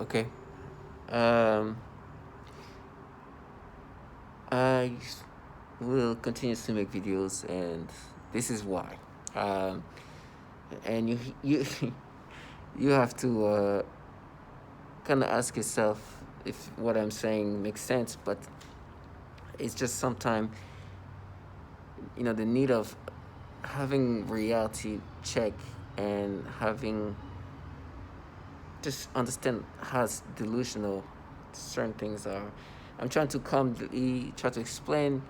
Okay. Um, I will continue to make videos, and this is why. Um, and you you have to kind of ask yourself if what I'm saying makes sense. But it's just sometimes the need of having reality check and having just understand how delusional certain things are. I'm trying to calmly try to explain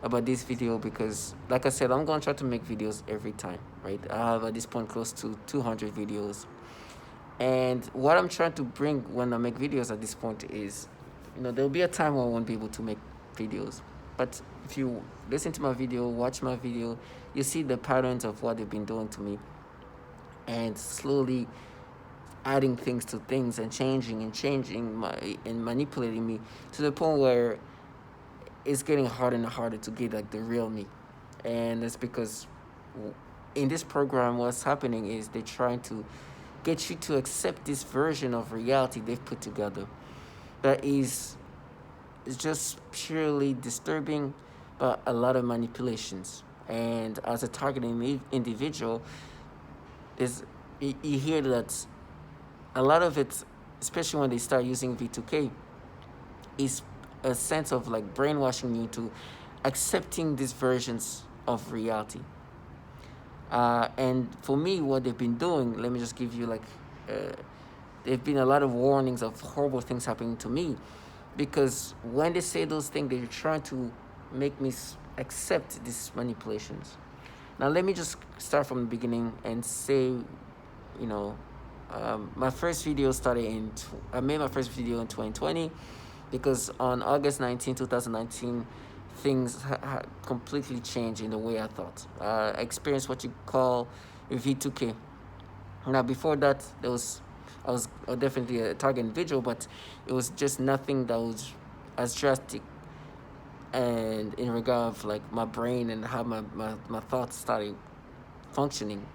about this video because, like I said, I'm going to try to make videos every time, right? I have at this point close to 200 videos. And what I'm trying to bring when I make videos at this point is, there'll be a time where I won't be able to make videos. But if you listen to my video, watch my video, you see the patterns of what they've been doing to me and slowly adding things to things and changing and manipulating me to the point where it's getting harder and harder to get like the real me. And that's because in this program what's happening is they're trying to get you to accept this version of reality they've put together that is just purely disturbing, but a lot of manipulations. And as a targeted individual, is you hear that a lot of it, especially when they start using V2K, is a sense of like brainwashing you to accepting these versions of reality. And for me, what they've been doing, let me just give you like, there've been a lot of warnings of horrible things happening to me, because when they say those things, they're trying to make me accept these manipulations. Now, let me just start from the beginning and say, my first video started I made my first video in 2020 because on August 19, 2019, things completely changed in the way I thought. I experienced what you call V2K. Now, before that, I was definitely a target individual, but it was just nothing that was as drastic. And in regard of like my brain and how my thoughts started functioning,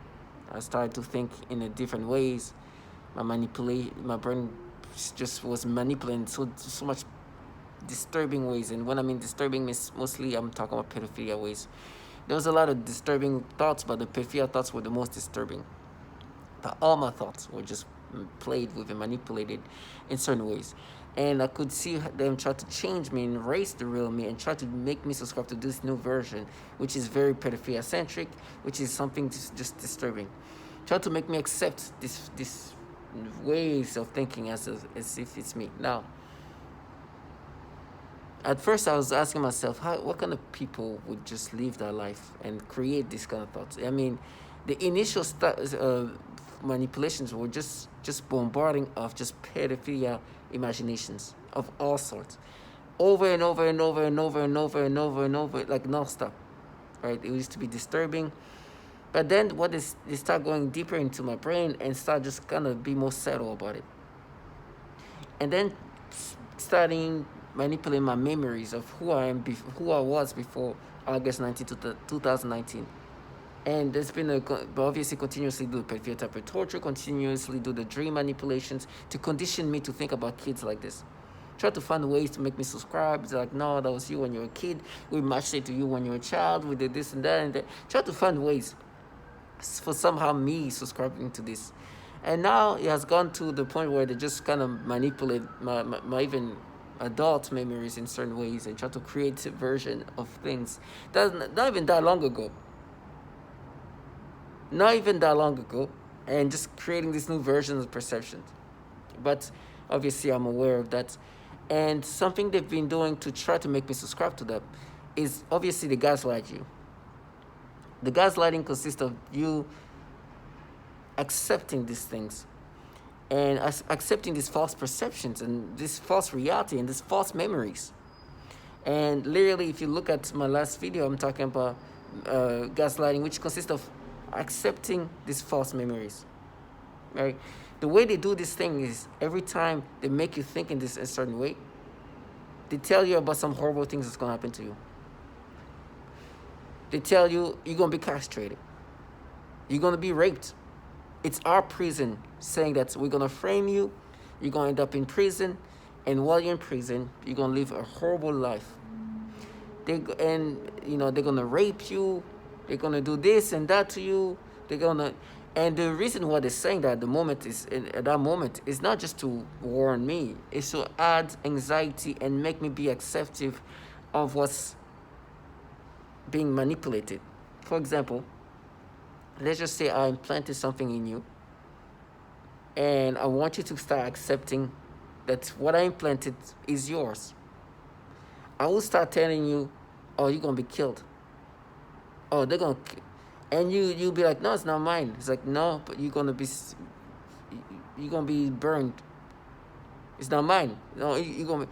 I started to think in a different ways. My brain just was manipulating so much disturbing ways. And when I mean disturbing, mostly I'm talking about pedophilia ways. There was a lot of disturbing thoughts, but the pedophilia thoughts were the most disturbing. But all my thoughts were just played with and manipulated in certain ways. And I could see them try to change me and erase the real me and try to make me subscribe to this new version, which is very pedophilia centric, which is something just disturbing. Try to make me accept this ways of thinking as if it's me. Now, at first I was asking myself, what kind of people would just live their life and create this kind of thoughts? I mean, the initial manipulations were just bombarding of just pedophilia imaginations of all sorts, over and over and over and over and over and over and over, like nonstop, right? It used to be disturbing. But then what is they start going deeper into my brain and start just kind of be more subtle about it. And then starting manipulating my memories of who who I was before August 19th, 2019. And there's been obviously continuously do pedophilia type of torture, continuously do the dream manipulations to condition me to think about kids like this. Try to find ways to make me subscribe. It's like, no, that was you when you were a kid. We matched it to you when you were a child. We did this and that and that. Try to find ways for somehow me subscribing to this. And now it has gone to the point where they just kind of manipulate my even adult memories in certain ways and try to create a version of things that's not even that long ago. Not even that long ago. And just creating these new versions of perceptions. But obviously I'm aware of that. And something they've been doing to try to make me subscribe to them is obviously they gaslight you. The gaslighting consists of you accepting these things and accepting these false perceptions and this false reality and these false memories. And literally, if you look at my last video, I'm talking about gaslighting, which consists of accepting these false memories, right? The way they do this thing is every time they make you think in this a certain way, they tell you about some horrible things that's going to happen to you. They tell you you're going to be castrated. You're going to be raped. It's our prison saying that we're going to frame you You're gonna end up in prison, and while you're in prison, you're gonna live a horrible life. They're gonna rape you. They're gonna do this and that to you. They're gonna, and the reason why they're saying that at that moment is not just to warn me. It's to add anxiety and make me be acceptive of what's being manipulated. For example, let's just say I implanted something in you, and I want you to start accepting that what I implanted is yours. I will start telling you, oh, you're gonna be killed. Oh, they're gonna, and you'll be like, no, it's not mine. It's like, no, but you're gonna be burned. It's not mine. No, you're gonna,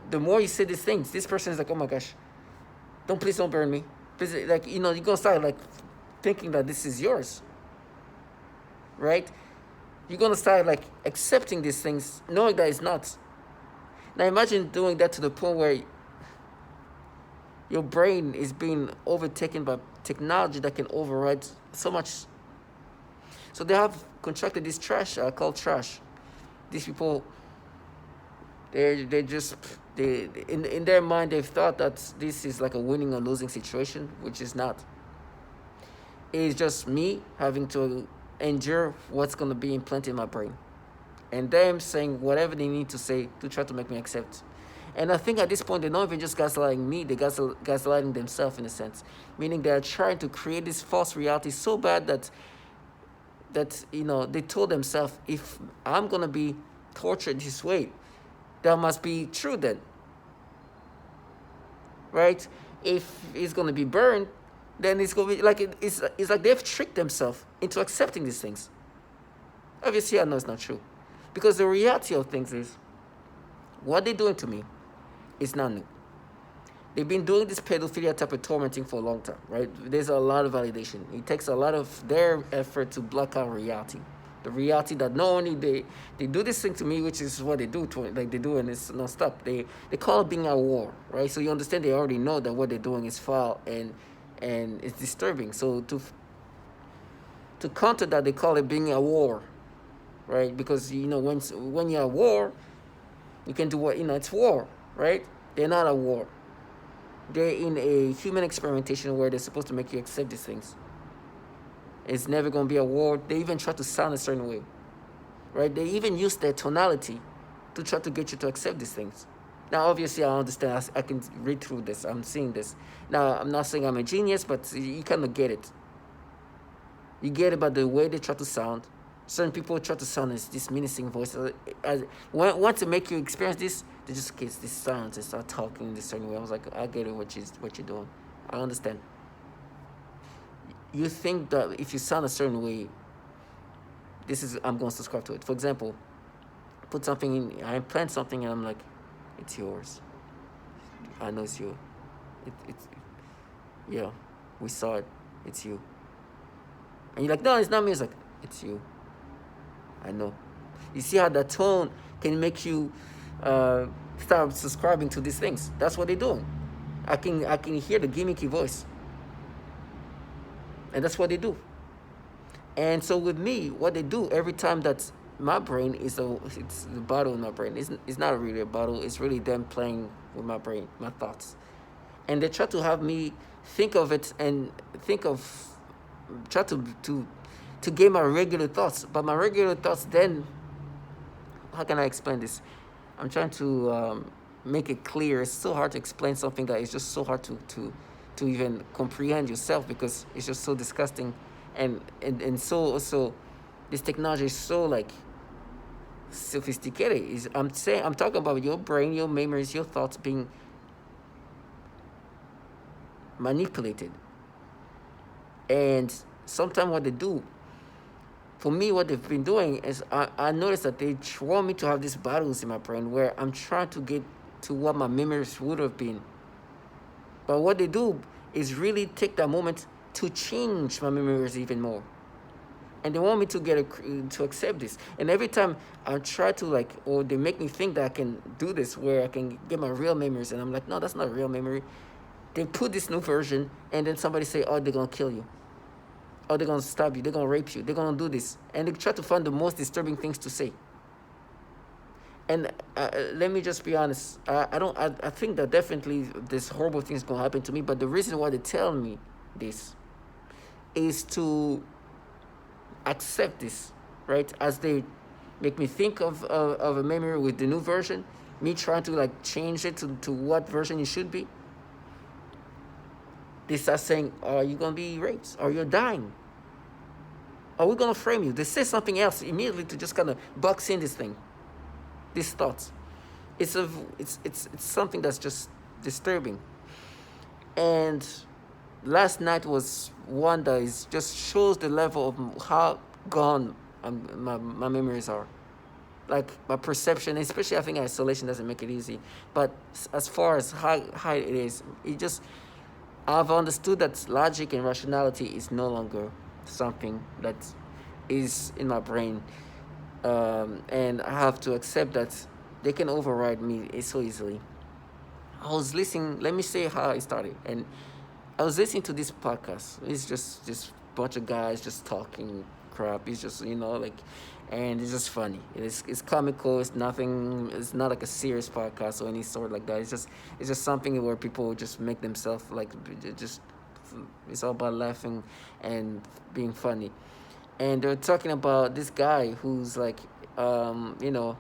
the more you say these things, this person is like, oh my gosh, please don't burn me. Please, like, you're gonna start like thinking that this is yours, right? You're gonna start like accepting these things, knowing that it's not. Now imagine doing that to the point where your brain is being overtaken by technology that can override so much. So they have contracted this trash called trash. These people, they just in their mind they've thought that this is like a winning or losing situation, which is not. It's just me having to endure what's gonna be implanted in my brain, and them saying whatever they need to say to try to make me accept. And I think at this point, they're not even just gaslighting me, they're gaslighting themselves in a sense. Meaning they're trying to create this false reality so bad that they told themselves, if I'm going to be tortured this way, that must be true then. Right? If it's going to be burned, then it's going to be like, it's like they've tricked themselves into accepting these things. Obviously, I know it's not true. Because the reality of things is, what they're doing to me, it's not new. They've been doing this pedophilia type of tormenting for a long time, right? There's a lot of validation. It takes a lot of their effort to block out reality. The reality that not only they do this thing to me, which is what they do, like they do, and it's non-stop. They call it being at war, right? So you understand they already know that what they're doing is foul and it's disturbing. So to counter that, they call it being at war, right? Because when you're at war, you can do what, it's war, right? They're not at war. They're in a human experimentation where they're supposed to make you accept these things. It's never going to be a war. They even try to sound a certain way, right? They even use their tonality to try to get you to accept these things. Now, obviously, I understand. I can read through this. I'm seeing this. Now, I'm not saying I'm a genius, but you kind of get it. You get it by the way they try to sound. Certain people try to sound as this menacing voice. Want to make you experience this, they just get this sounds and start talking in this certain way. I was like, I get it, what you're doing. I understand. You think that if you sound a certain way, I'm going to subscribe to it. For example, put something in, I implant something and I'm like, it's yours. I know it's you. Yeah, we saw it. It's you. And you're like, no, it's not me. It's like, it's you. I know. You see how that tone can make you start subscribing to these things. That's what they're doing. I can hear the gimmicky voice. And that's what they do. And so with me, what they do every time that my brain it's the battle in my brain. It's not really a battle. It's really them playing with my brain, my thoughts. And they try to have me think of it and try to gain my regular thoughts. But my regular thoughts then, how can I explain this? I'm trying to make it clear. It's so hard to explain something that is just so hard to even comprehend yourself, because it's just so disgusting. And so this technology is so like sophisticated. I'm talking about your brain, your memories, your thoughts being manipulated. And sometimes what they do, for me, what they've been doing is I noticed that they want me to have these battles in my brain where I'm trying to get to what my memories would have been. But what they do is really take that moment to change my memories even more. And they want me to accept this. And every time I try to or they make me think that I can do this, where I can get my real memories, and I'm like, no, that's not a real memory. They put this new version, and then somebody say, oh, they're going to kill you. Oh, they're going to stab you. They're going to rape you. They're going to do this. And they try to find the most disturbing things to say. And let me just be honest. I don't. I think that definitely this horrible thing is gonna happen to me. But the reason why they tell me this is to accept this, right? As they make me think of a memory with the new version, me trying to like change it to what version it should be. They start saying, "Are you gonna be raped? Or you're dying? Are we gonna frame you?" They say something else immediately to just kind of box in this thing, these thoughts. It's a it's something that's just disturbing. And last night was one that is just shows the level of how gone my memories are. Like my perception, especially I think isolation doesn't make it easy. But as far as how it is, it just I've understood that logic and rationality is no longer something that is in my brain, and I have to accept that they can override me so easily. I was listening. Let me say how I started, and I was listening to this podcast. It's just bunch of guys just talking crap. It's just like, and it's just funny. It's comical. It's nothing. It's not like a serious podcast or any sort like that. It's just something where people just make themselves like just. It's all about laughing and being funny, and they're talking about this guy who's like, you know,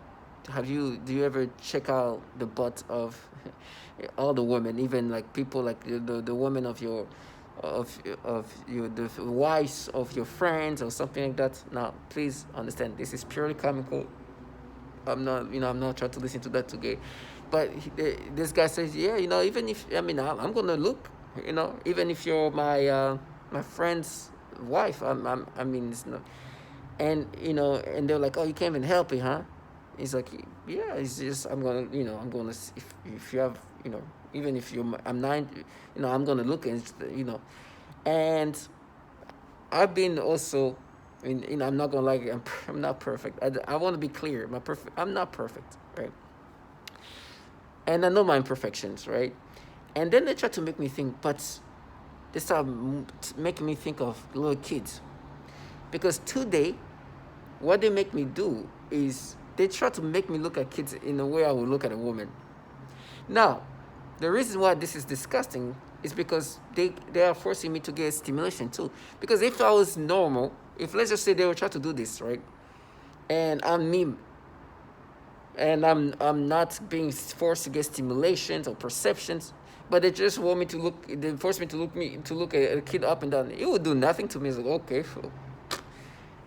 do you ever check out the butt of all the women, even like people like the women of your of your the wives of your friends or something like that. Now please understand, this is purely comical. I'm not trying to listen to that today, but this guy says, yeah, even if I'm gonna look, even if you're my friend's wife, I mean, it's not. And and they're like, oh, you can't even help it, huh? He's like, yeah, it's just if you have, even if I'm 9, I'm gonna look, and and I've been also, I'm not gonna like, I'm not perfect. I want to be clear. I'm not perfect, right? And I know my imperfections, right? And then they try to make me think, but they start making me think of little kids, because today, what they make me do is they try to make me look at kids in the way I would look at a woman. Now, the reason why this is disgusting is because they are forcing me to get stimulation too. Because if I was normal, if let's just say they were trying to do this, right, and I'm me, and I'm not being forced to get stimulations or perceptions, but they just want me to look. They force me to look at a kid up and down. It would do nothing to me. It's like, okay,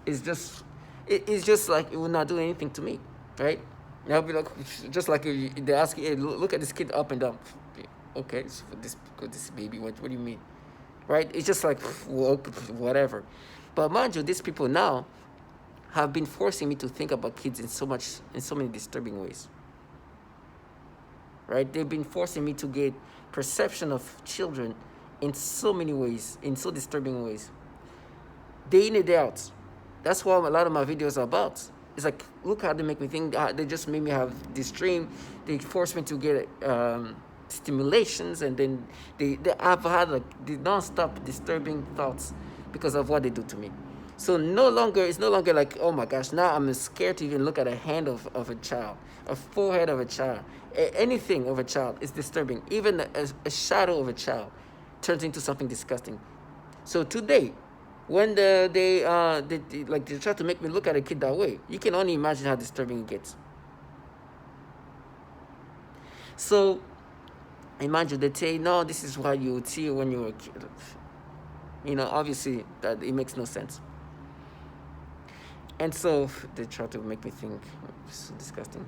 it's just it's just like it would not do anything to me, right? And I'll be like, just like they ask you, hey, look at this kid up and down. Okay, so this baby, what do you mean, right? It's just like, well, whatever. But mind you, these people now have been forcing me to think about kids in so many disturbing ways, right? They've been forcing me to get perception of children in so many ways, in so disturbing ways, day in and day out. That's what a lot of my videos are about. It's like, look how they make me think. They just made me have this dream. They force me to get stimulations, and then I've had like the non-stop disturbing thoughts because of what they do to me. So it's no longer like, oh my gosh, now I'm scared to even look at a hand of a child, a forehead of a child, anything of a child is disturbing. Even a shadow of a child turns into something disgusting. So today, when they try to make me look at a kid that way, you can only imagine how disturbing it gets. So imagine they say, no, this is what you would see when you were a kid. Obviously that it makes no sense. And so they try to make me think, it's so disgusting.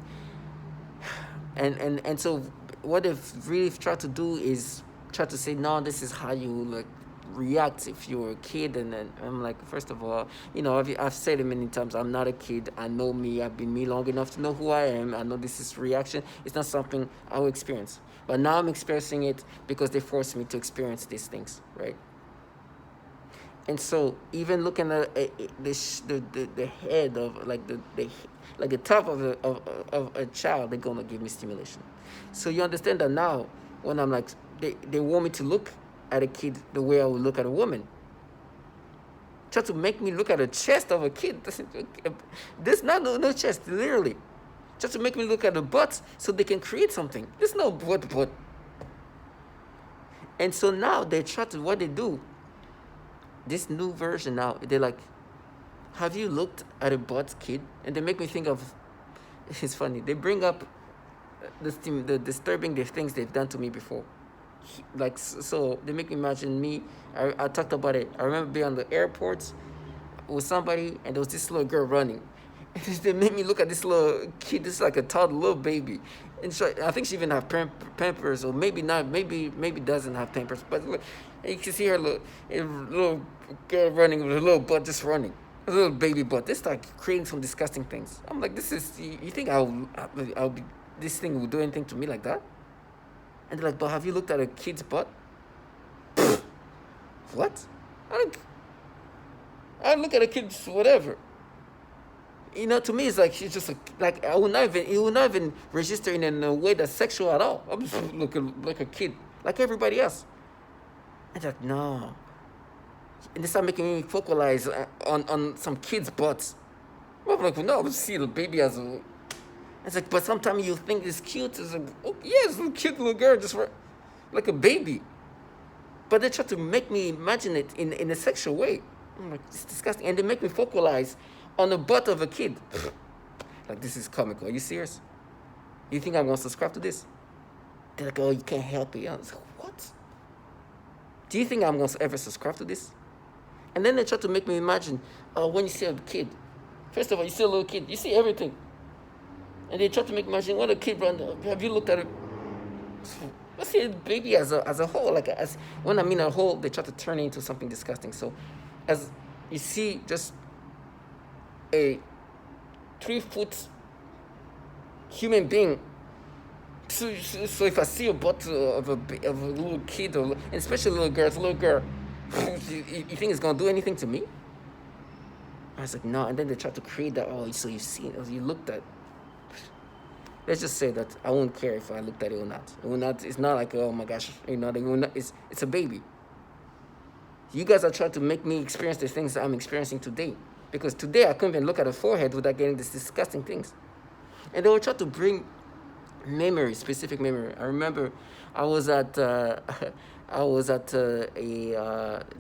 And so what they've really tried to do is try to say, no, this is how you like react if you were a kid. And then I'm like, first of all, I've said it many times, I'm not a kid. I know me. I've been me long enough to know who I am. I know this is reaction. It's not something I will experience. But now I'm experiencing it because they forced me to experience these things, right? And so even looking at the head of like the top of a child, they're gonna give me stimulation. So you understand that now, when I'm like, they want me to look at a kid the way I would look at a woman. Try to make me look at the chest of a kid. There's not no chest, literally. just to make me look at the butts so they can create something. There's no but. And so now they try to, what they do, this new version now, they're like, have you looked at a butt, kid? And they make me think of, it's funny, they bring up the disturbing things they've done to me before. Like, so they make me imagine me. I talked about it. I remember being on the airport with somebody, and there was this little girl running. And they made me look at this little kid. This is like a toddler, little baby. And so I think she even have pampers, or maybe not. Maybe doesn't have pampers. But look, you can see her little girl running with a little butt just running. A little baby butt. They start creating some disgusting things. I'm like, this is. You think I'll be, this thing will do anything to me like that? And they're like, but have you looked at a kid's butt? What? I look at a kid's whatever. You know, to me, it's like she's just like it will not even register in a way that's sexual at all. I'm just looking like a kid, like everybody else. And like, no. And they start making me focalize on some kids' butts. I'm like, no, I'm see the baby as a. It's like, but sometimes you think it's cute. It's like, oh, yes, little cute little girl, just like a baby. But they try to make me imagine it in a sexual way. I'm like, it's disgusting. And they make me focalize on the butt of a kid. Like, this is comical. Are you serious? You think I'm going to subscribe to this? They're like, oh, you can't help it. I was like, what? Do you think I'm going to ever subscribe to this? And then they try to make me imagine, when you see a kid, first of all, you see a little kid, you see everything. And they try to make me imagine what a kid run. Have you looked at it? I see a baby as a whole. Like, as when I mean a whole, they try to turn it into something disgusting. So, as you see, just a 3-foot human being. So if I see a butt of a little kid, and especially a little girl, you think it's gonna do anything to me? I was like, no. And then they try to create that. Oh, so you see it, you looked at. Let's just say that I won't care if I looked at it or not. It will not. It's not like, oh my gosh, they will not, it's a baby. You guys are trying to make me experience the things that I'm experiencing today. Because today I couldn't even look at a forehead without getting these disgusting things. And they will try to bring memory, specific memory. I remember I was at a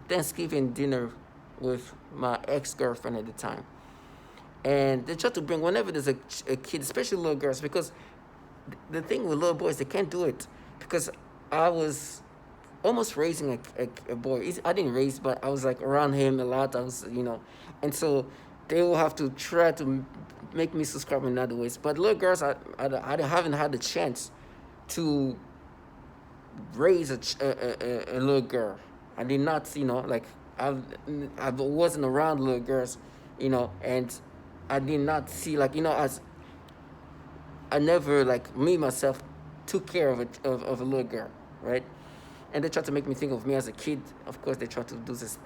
Thanksgiving dinner with my ex-girlfriend at the time. And they try to bring, whenever there's a kid, especially little girls, because the thing with little boys, they can't do it. Because I was almost raising a boy. I didn't raise, but I was like around him a lot. I was, and so they will have to try to make me subscribe in other ways. But little girls, I haven't had the chance to raise a little girl. I did not, I wasn't around little girls, and I did not see, as I never, me, myself, took care of a little girl, right? And they try to make me think of me as a kid. Of course, they try to do this.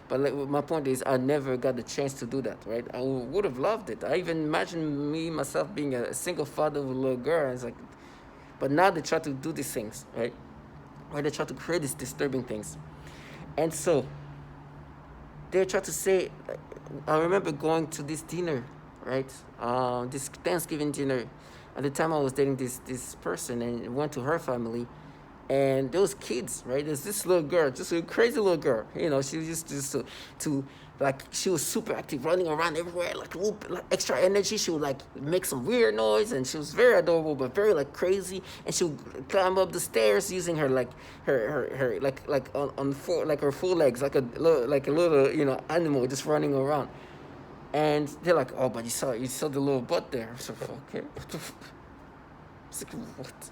But my point is, I never got the chance to do that, right? I would have loved it. I even imagined me, myself, being a single father of a little girl. It's like, but now they try to do these things, right? Where they try to create these disturbing things. And so, they try to say, I remember going to this dinner, right? This Thanksgiving dinner. At the time I was dating this person, and went to her family. And those kids, right? There's this little girl, just a crazy little girl. She used to she was super active, running around everywhere, like extra energy. She would make some weird noise, and she was very adorable, but very crazy. And she would climb up the stairs using her her on four, her full legs, like a little animal just running around. And they're like, oh, but you saw the little butt there. So okay, it's like, what?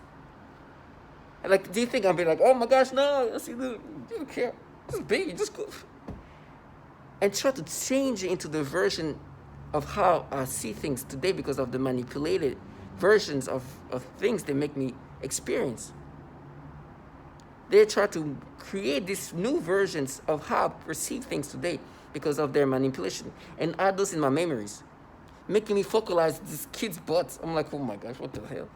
Do you think I'll be like, oh my gosh, no, you don't care. Just baby, just go. And try to change it into the version of how I see things today because of the manipulated versions of things they make me experience. They try to create these new versions of how I perceive things today because of their manipulation and add those in my memories, making me focalize these kids' butts. I'm like, oh my gosh, what the hell?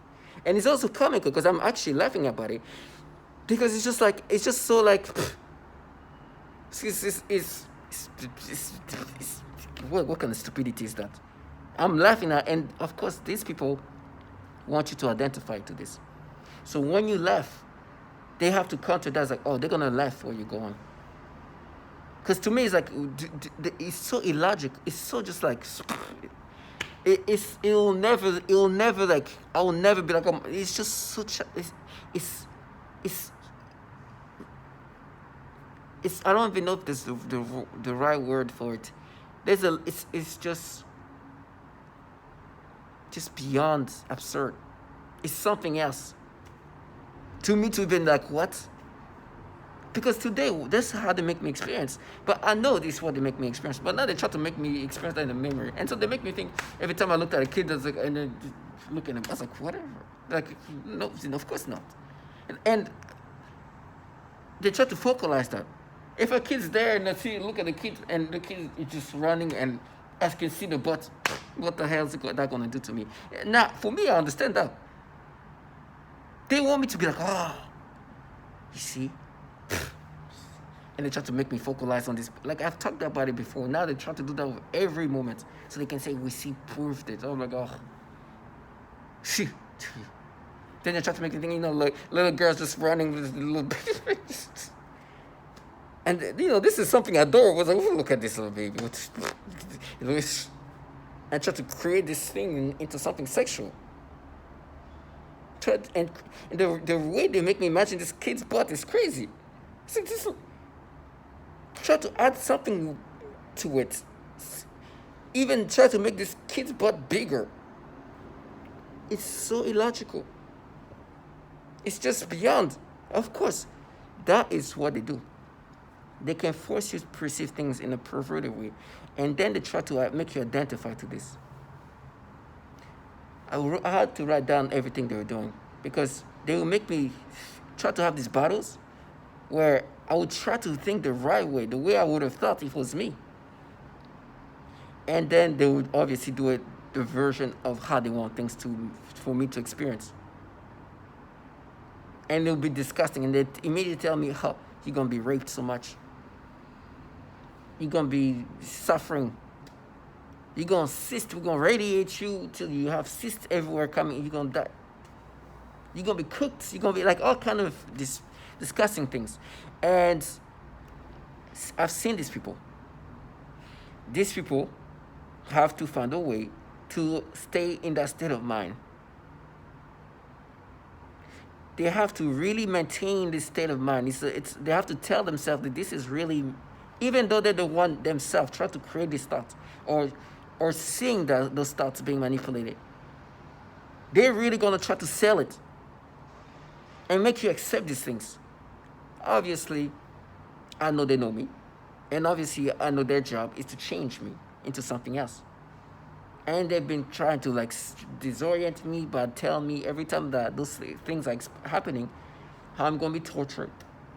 And it's also comical because I'm actually laughing about it because it's just so what kind of stupidity is that? I'm laughing at, and of course these people want you to identify to this. So when you laugh, they have to counter that. It's like, oh, they're gonna laugh where you're going. Because to me, it's like it's so illogical. It's so just like it'll never like I will never be like it's just such a, it's it's it's I don't even know if there's the right word for it. There's a it's just beyond absurd. It's something else. To me, to even like what? Because today, that's how they make me experience. But I know this is what they make me experience. But now they try to make me experience that in the memory. And so they make me think, every time I looked at a kid, that's like, and then look at him, I was like, whatever. Like, no, of course not. And they try to focalize that. If a kid's there and I see, look at the kid, and the kid is just running and I can see the butt, what the hell is that going to do to me? Now, for me, I understand that. They want me to be like, oh, you see? And they try to make me focalize on this. Like, I've talked about it before. Now they try to do that with every moment. So they can say, we see proof that. Oh my God. See. Then they try to make me think, like little girls just running with little babies. And, this is something adorable. I was like, oh, look at this little baby. And try to create this thing into something sexual. And the way they make me imagine this kid's butt is crazy. It's like this. Try to add something to it. Even try to make this kid's butt bigger. It's so illogical. It's just beyond. Of course, that is what they do. They can force you to perceive things in a perverted way, and then they try to make you identify to this. I had to write down everything they were doing because they will make me try to have these battles where I would try to think the right way, the way I would have thought if it was me. And then they would obviously do it the version of how they want things for me to experience. And it would be disgusting. And they immediately tell me, how you're going to be raped so much. You're going to be suffering. You're going to cyst. We're going to radiate you till you have cysts everywhere coming. You're going to die. You're going to be cooked. You're going to be like all kind of disgusting things. And I've seen these people. These people have to find a way to stay in that state of mind. They have to really maintain this state of mind. They have to tell themselves that this is really, even though they're the one themselves try to create these thoughts or seeing those thoughts being manipulated. They're really going to try to sell it and make you accept these things. Obviously, I know they know me. And obviously, I know their job is to change me into something else. And they've been trying to disorient me by telling me every time that those things are happening, how I'm going to be tortured,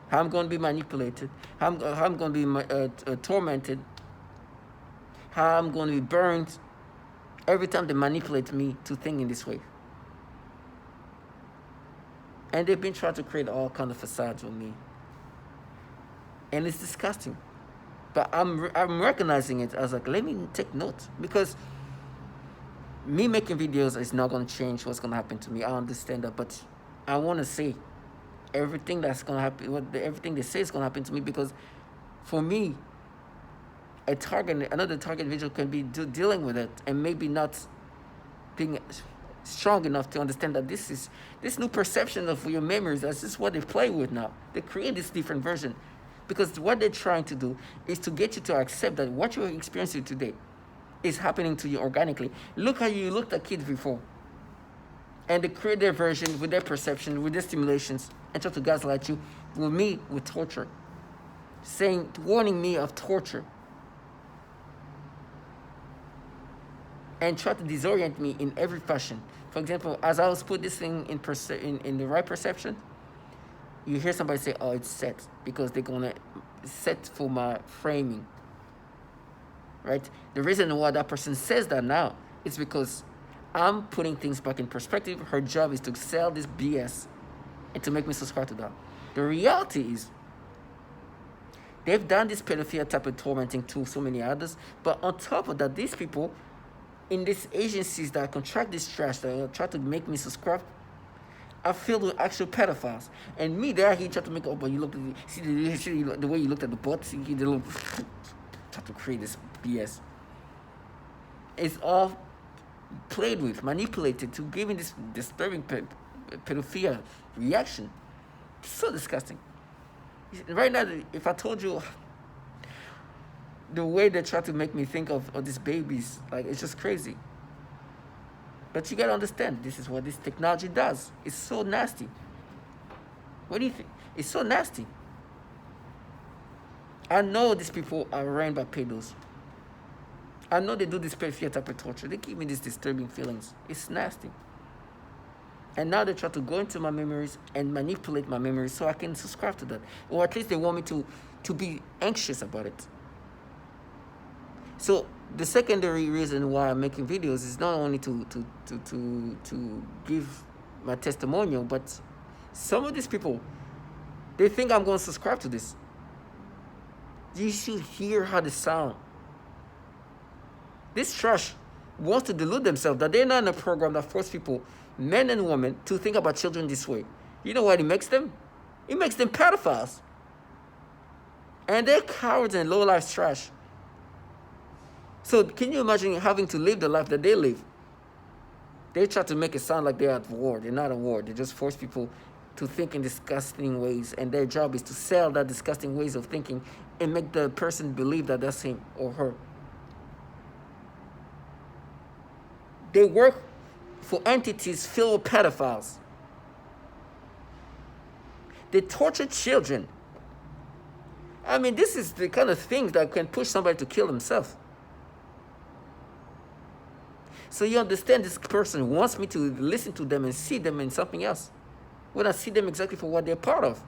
how I'm going to be manipulated, how I'm going to be tormented, how I'm going to be burned. Every time they manipulate me to think in this way. And they've been trying to create all kinds of facades with me. And it's disgusting. But I'm recognizing it. I was like, let me take note. Because me making videos is not going to change what's going to happen to me. I understand that. But I want to say everything that's going to happen, everything they say is going to happen to me. Because for me, another target individual can be dealing with it and maybe not being strong enough to understand that this new perception of your memories, that's just what they play with now. They create this different version. Because what they're trying to do is to get you to accept that what you're experiencing today is happening to you organically. Look how you looked at kids before. And they create their version with their perception, with their stimulations, and try to gaslight you with torture. Warning me of torture. And try to disorient me in every fashion. For example, as I was put this thing in the right perception, you hear somebody say, oh, it's set, because they're going to set for my framing, right? The reason why that person says that now is because I'm putting things back in perspective. Her job is to sell this BS and to make me subscribe to that. The reality is, they've done this pedophilia type of tormenting to so many others, but on top of that, these people in these agencies that contract this trash that try to make me subscribe are filled with actual pedophiles. And me there, he tried to make, oh, but you look at the way you looked at the butt, see the little, try to create this BS. It's all played with, manipulated to giving this disturbing pedophilia reaction. It's so disgusting. Right now, if I told you the way they try to make me think of these babies, like, it's just crazy. But you gotta understand, this is what this technology does. It's so nasty. What do you think? It's so nasty. I know these people are ran by pedos. I know they do this pedophilia type of torture. They give me these disturbing feelings. It's nasty. And now they try to go into my memories and manipulate my memories so I can subscribe to that. Or at least they want me to be anxious about it. So the secondary reason why I'm making videos is not only to give my testimonial, but some of these people, they think I'm going to subscribe to this. You should hear how they sound. This trash wants to delude themselves that they're not in a program that forces people, men and women, to think about children this way. You know what it makes them? It makes them pedophiles. And they're cowards and low-life trash. So can you imagine having to live the life that they live? They try to make it sound like they're at war. They're not at war. They just force people to think in disgusting ways. And their job is to sell that disgusting ways of thinking and make the person believe that that's him or her. They work for entities filled with pedophiles. They torture children. I mean, this is the kind of thing that can push somebody to kill himself. So you understand, this person wants me to listen to them and see them in something else, when I see them exactly for what they're part of.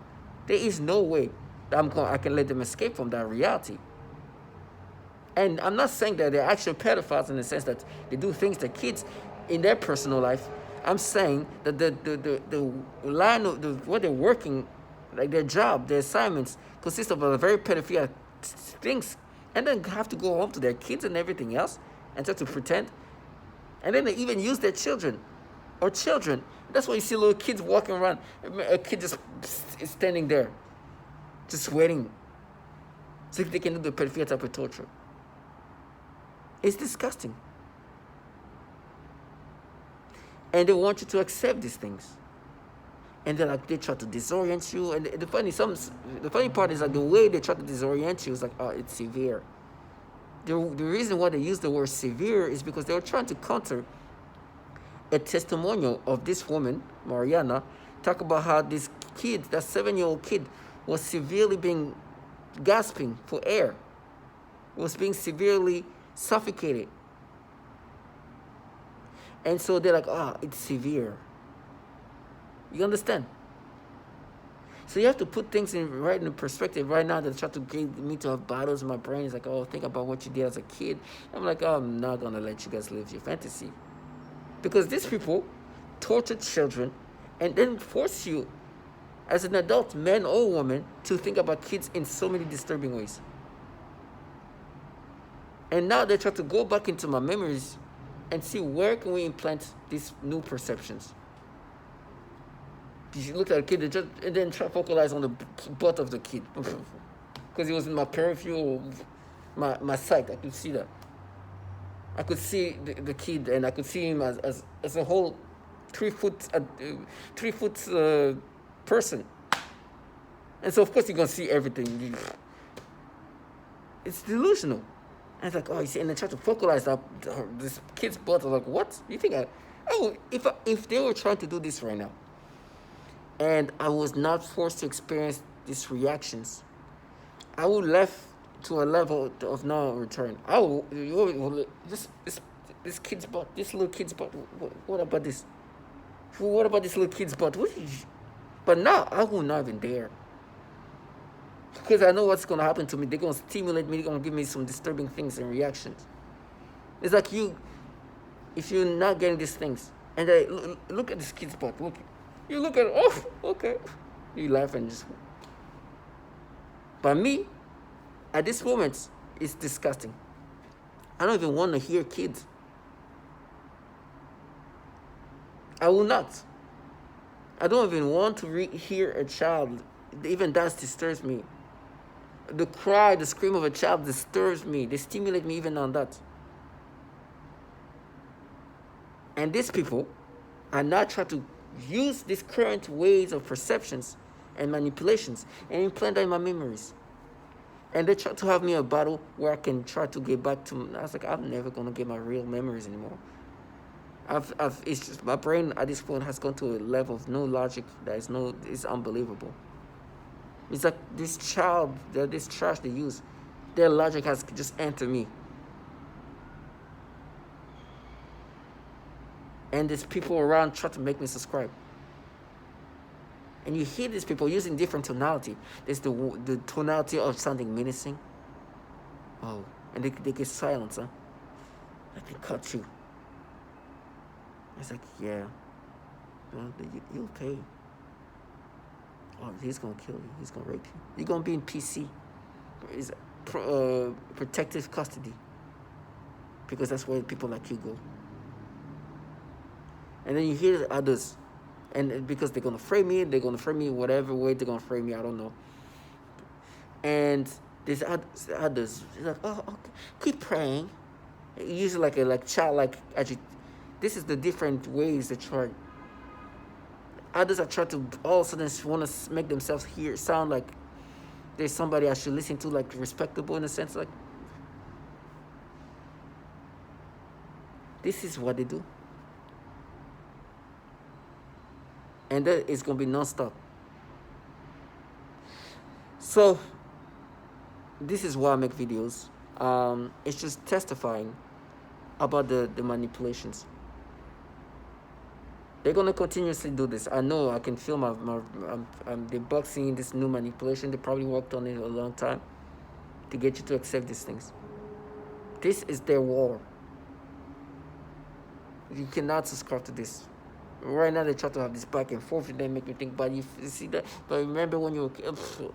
There is no way that I can let them escape from that reality. And I'm not saying that they're actual pedophiles in the sense that they do things to kids in their personal life. I'm saying that the line of what they're working, like their job, their assignments, consist of a very pedophilia things, and then have to go home to their kids and everything else and try to pretend. And then they even use their children or children. That's why you see little kids walking around, a kid just is standing there, just waiting, so if they can do the pedophilia type of torture. It's disgusting. And they want you to accept these things. And they try to disorient you. And the funny part is, like, the way they try to disorient you is like, oh, it's severe. The reason why they use the word severe is because they were trying to counter a testimonial of this woman, Mariana, talk about how this kid, that 7-year-old kid, was severely being gasping for air, was being severely suffocated. And so they're like, it's severe. You understand? So you have to put things right in perspective. Right now, they try to get me to have battles in my brain. It's like, think about what you did as a kid. I'm like, I'm not going to let you guys live your fantasy. Because these people torture children and then force you, as an adult, man or woman, to think about kids in so many disturbing ways. And now they try to go back into my memories and see where can we implant these new perceptions. You look at a kid and then try to focalize on the butt of the kid. Because he was in my peripheral, my sight. I could see that. I could see the kid, and I could see him as a whole 3 foot person. And so, of course, you're going to see everything. It's delusional. And it's like, you see, and they try to focalize this kid's butt. I'm like, what? You think if they were trying to do this right now, and I was not forced to experience these reactions, I would left to a level of no return. This kid's butt, this little kid's butt. What about this? What about this little kid's butt? But now I will not even dare, because I know what's going to happen to me. They're going to stimulate me. They're going to give me some disturbing things and reactions. It's like if you're not getting these things, and look at this kid's butt. You look at it, okay. You laugh and just... But me, at this moment, it's disgusting. I don't even want to hear kids. I will not. I don't even want to hear a child. Even that disturbs me. The cry, the scream of a child disturbs me. They stimulate me even on that. And these people are now trying to use these current ways of perceptions and manipulations and implant that in my memories. And they try to have me a battle where I can try to get back to. I was like, I'm never gonna get my real memories anymore. It's just my brain at this point has gone to a level of no logic that is no, it's unbelievable. It's like this child, this trash they use, their logic has just entered me. And there's people around trying to make me subscribe. And you hear these people using different tonality. There's the tonality of sounding menacing. Oh, and they get silent, huh? Like they cut you. It's like, yeah, well, you'll pay. Oh, he's gonna kill you. He's gonna rape you. You're gonna be in PC. Is protective custody. Because that's where people like you go. And then you hear others, and because they're gonna frame me, whatever way they're gonna frame me, I don't know. And there's others. It's like, oh, okay, keep praying. Usually like a childlike this is the different ways they try. Others are trying to all of a sudden want to make themselves sound like there's somebody I should listen to, like respectable in a sense. Like, this is what they do. And that is going to be non-stop. So, this is why I make videos. It's just testifying about the manipulations. They're going to continuously do this. I know I can feel I'm debunking this new manipulation. They probably worked on it a long time to get you to accept these things. This is their war. You cannot subscribe to this. Right now they try to have this back and forth and they make me think, but you see that, but remember when you were,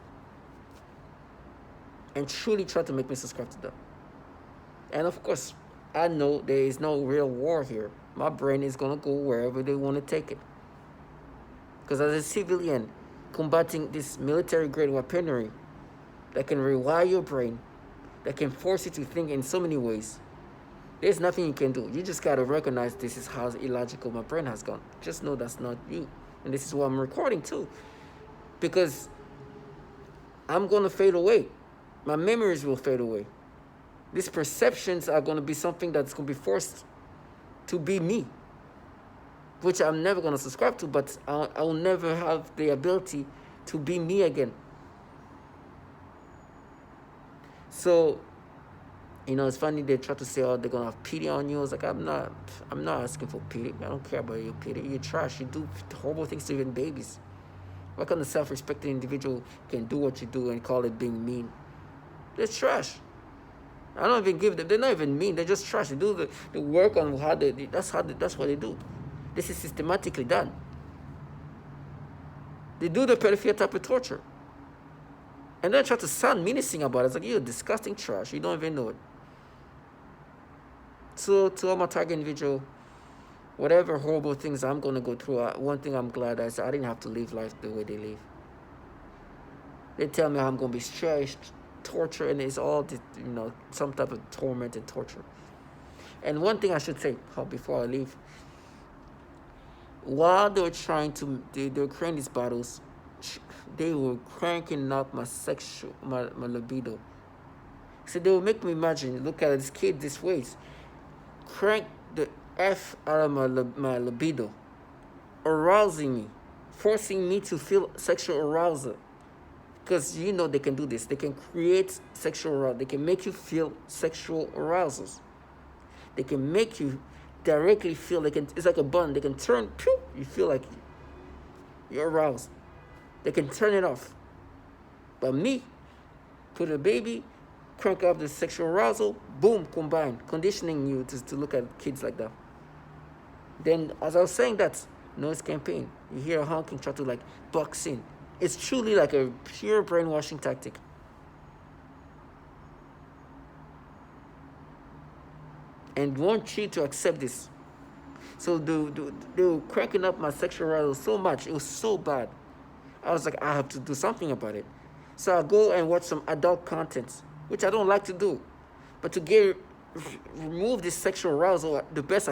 and truly try to make me subscribe to them. And of course, I know there is no real war here. My brain is gonna go wherever they want to take it. Because as a civilian combating this military-grade weaponry that can rewire your brain, that can force you to think in so many ways, there's nothing you can do. You just gotta recognize this is how illogical my brain has gone. Just know that's not you. And this is why I'm recording too. Because I'm gonna fade away. My memories will fade away. These perceptions are gonna be something that's gonna be forced to be me, which I'm never gonna subscribe to, but I'll never have the ability to be me again. So, it's funny they try to say, oh, they're gonna have pity on you. I was like, I'm not asking for pity. I don't care about your pity. You're trash. You do horrible things to even babies. What kind of self-respecting individual can do what you do and call it being mean? They're trash. I don't even give them. They're not even mean. They're just trash. They do the work on how they. That's what they do. This is systematically done. They do the pedophile type of torture, and then try to sound menacing about it. It's like, you're disgusting trash. You don't even know it. So to all my target individual, whatever horrible things I'm gonna go through, one thing I'm glad is I didn't have to live life the way they live. They tell me I'm gonna be stretched, torture, and it's all some type of torment and torture. And one thing I should say before I leave, while they were they were creating these battles, they were cranking up my libido. So they would make me imagine, look at this kid this way, crank the F out of my libido, arousing me, forcing me to feel sexual arousal. Because they can do this. They can create sexual arousal. They can make you feel sexual arousals. They can make you directly feel, it's like a button. They can turn, you feel like you're aroused. They can turn it off. But me, put a baby, crank up the sexual arousal, boom, combine, conditioning you to look at kids like that. Then, as I was saying that, noise campaign, you hear a honking try to box in. It's truly like a pure brainwashing tactic. And want you to accept this. So they were cranking up my sexual arousal so much. It was so bad. I was like, I have to do something about it. So I go and watch some adult content, which I don't like to do. But to remove this sexual arousal, the best